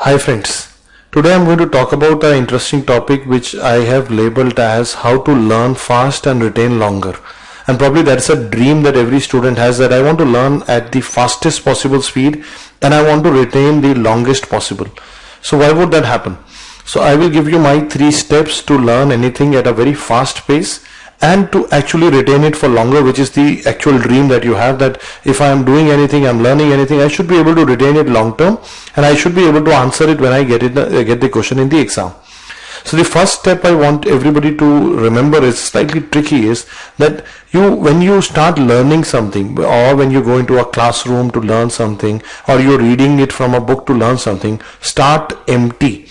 Hi friends, today I'm going to talk about an interesting topic which I have labeled as how to learn fast and retain longer. And probably that's a dream that every student has, that I want to learn at the fastest possible speed and I want to retain the longest possible. So why would that happen? So I will give you my 3 steps to learn anything at a very fast pace and to actually retain it for longer, which is the actual dream that you have, that if I am doing anything, I'm learning anything, I should be able to retain it long term and I should be able to answer it when I get the question in the exam. So the first step I want everybody to remember is slightly tricky, is that when you start learning something, or when you go into a classroom to learn something, or you're reading it from a book to learn something, start empty.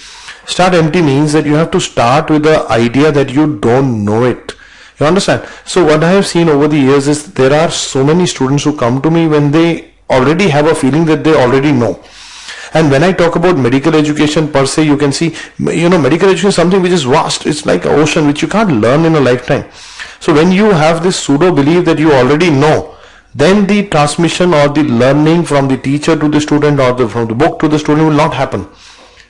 Start empty means that you have to start with the idea that you don't know it. You understand? So what I have seen over the years is there are so many students who come to me when they already have a feeling that they already know. And when I talk about medical education per se, you can see, medical education is something which is vast. It's like an ocean which you can't learn in a lifetime. So when you have this pseudo belief that you already know, then the transmission or the learning from the teacher to the student, or from the book to the student, will not happen.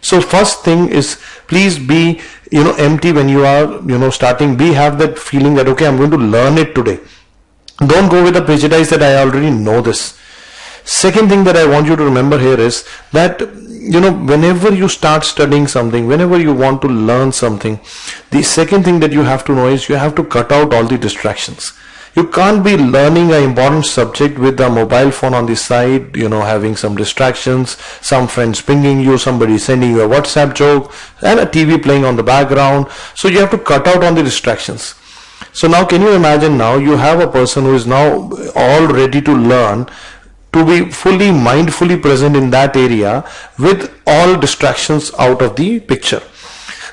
So first thing is, please be empty when you are starting. Have that feeling that okay, I'm going to learn it today. Don't go with the prejudice that I already know this. Second thing that I want you to remember here is that whenever you start studying something, whenever you want to learn something, the second thing that you have to know is you have to cut out all the distractions. You can't be learning an important subject with a mobile phone on the side, having some distractions, some friends pinging you, somebody sending you a WhatsApp joke, and a TV playing on the background. So you have to cut out all the distractions. So now can you imagine, now you have a person who is now all ready to learn, to be fully mindfully present in that area with all distractions out of the picture.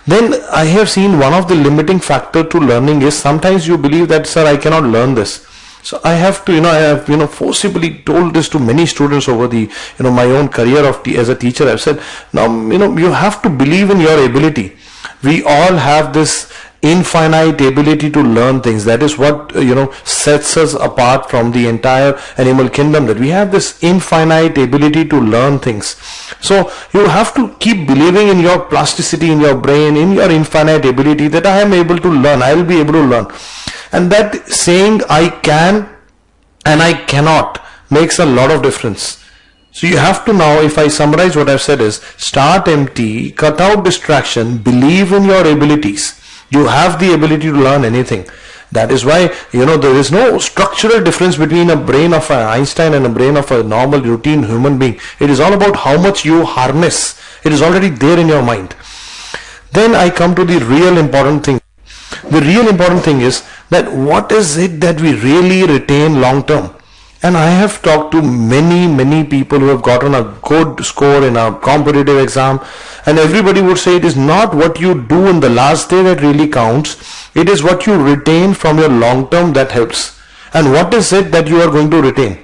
Then I have seen one of the limiting factor to learning is sometimes you believe that, sir, I cannot learn this. So I have to, I have, forcibly told this to many students over the, my own career as a teacher. I've said, now, you have to believe in your ability. We all have this infinite ability to learn things. That is what sets us apart from the entire animal kingdom, that we have this infinite ability to learn things. So you have to keep believing in your plasticity, in your brain, in your infinite ability, that I am able to learn, I will be able to learn. And that saying I can and I cannot makes a lot of difference. So you have to now, if I summarize what I've said, is start empty, cut out distraction, believe in your abilities. You have the ability to learn anything. That is why, there is no structural difference between a brain of an Einstein and a brain of a normal routine human being. It is all about how much you harness. It is already there in your mind. Then I come to the real important thing. The real important thing is that what is it that we really retain long term? And I have talked to many people who have gotten a good score in a competitive exam, and everybody would say it is not what you do in the last day that really counts. It is what you retain from your long term that helps. And what is it that you are going to retain?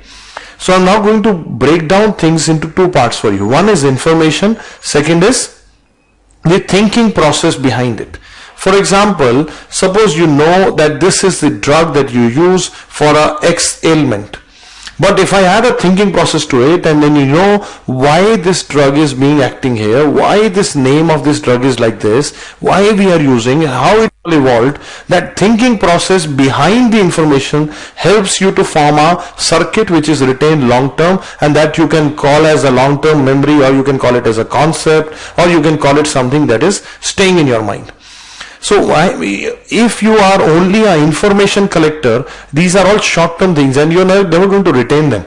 So I'm now going to break down things into 2 parts for you. One is information. Second is the thinking process behind it. For example, suppose you know that this is the drug that you use for a X ailment. But if I add a thinking process to it, and then you know why this drug is being acting here, why this name of this drug is like this, why we are using, how it evolved, that thinking process behind the information helps you to form a circuit which is retained long term, and that you can call as a long term memory, or you can call it as a concept, or you can call it something that is staying in your mind. So if you are only an information collector, these are all short-term things and you're never going to retain them.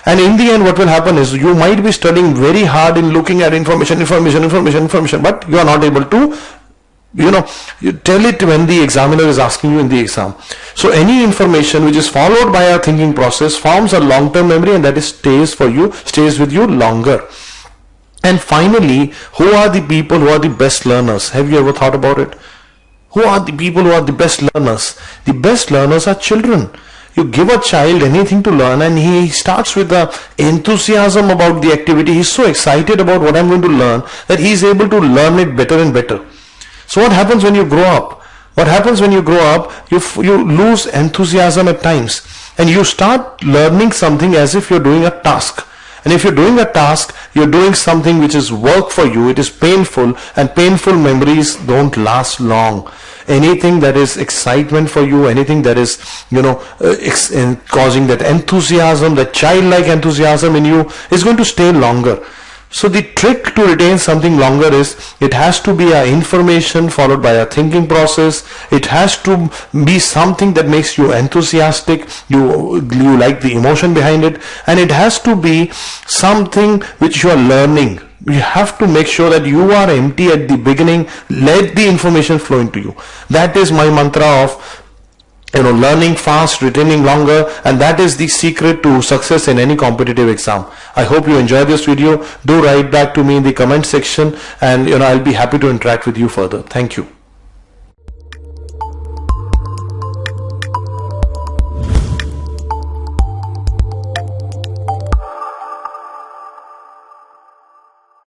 And in the end, what will happen is you might be studying very hard in looking at information, but you are not able to, you tell it when the examiner is asking you in the exam. So any information which is followed by a thinking process forms a long-term memory, and that is stays with you longer. And finally, who are the people who are the best learners? Have you ever thought about it? Who are the people who are the best learners? The best learners are children. You give a child anything to learn and he starts with the enthusiasm about the activity. He's so excited about what I'm going to learn that he's able to learn it better and better. So what happens when you grow up? What happens when you grow up? You lose enthusiasm at times and you start learning something as if you're doing a task. And if you're doing a task, you're doing something which is work for you, it is painful, and painful memories don't last long. Anything that is excitement for you, anything that is, causing that enthusiasm, that childlike enthusiasm in you, is going to stay longer. So the trick to retain something longer is, it has to be a information followed by a thinking process. It has to be something that makes you enthusiastic, you like the emotion behind it, and it has to be something which you are learning. You have to make sure that you are empty at the beginning. Let the information flow into you. That is my mantra of learning fast, retaining longer, and that is the secret to success in any competitive exam. I hope you enjoyed this video. Do write back to me in the comment section, and I'll be happy to interact with you further. Thank you.